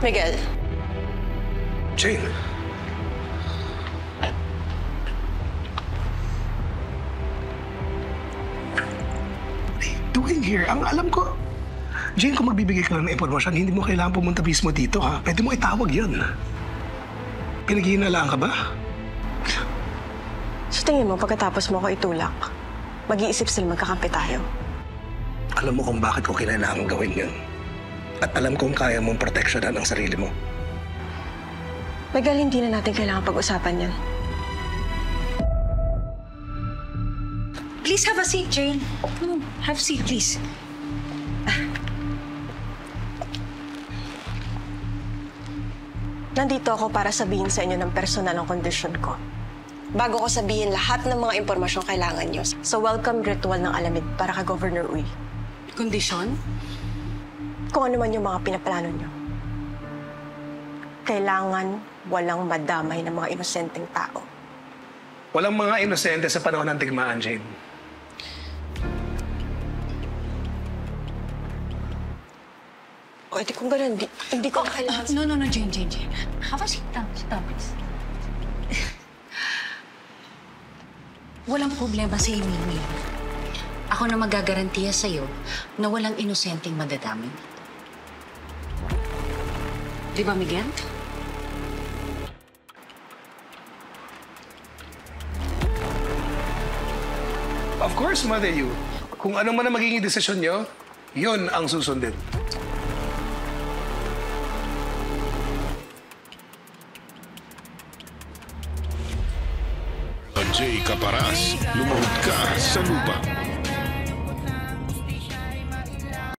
Miguel. Jane. What are you doing here? Ang alam ko, Jane, kung magbibigay ka lang ng impormasyon, hindi mo kailangan pumunta mismo dito, ha? Pwede mo itawag yun. Pinaghihinalaan ka ba? So tingin mo, pagkatapos mo ako itulak, mag-iisip sila magkakampi tayo. Alam mo kung bakit ko kailangan gawin yun. At alam kong kaya mong proteksyonan ang sarili mo. Miguel, hindi na natin kailangan pag-usapan yan. Please have a seat, Jane. Have a seat, please. Nandito ako para sabihin sa inyo ng personal ang kondisyon ko. Bago ko sabihin lahat ng mga impormasyong kailangan nyo sa welcome ritual ng Alamid para kay Governor Uy. Kondisyon? Kung ano man yung mga pinaplano nyo. Kailangan walang madamay ng mga inosenteng tao. Walang mga inosente sa panahon ng tigmaan, Jane. O, edi kung gano'n, hindi ko kailangan... No, Jane. Have a seat down. Sit down, please. Walang problema sa Mimi. Ako na magagarantiya sa'yo na walang inosenteng madadamay. Di ba, Miguel? Of course, Mother Yu. Kung ano man ang magiging desisyon nyo, yun ang susundin. Jay Caparas, lumuhod ka sa lupa.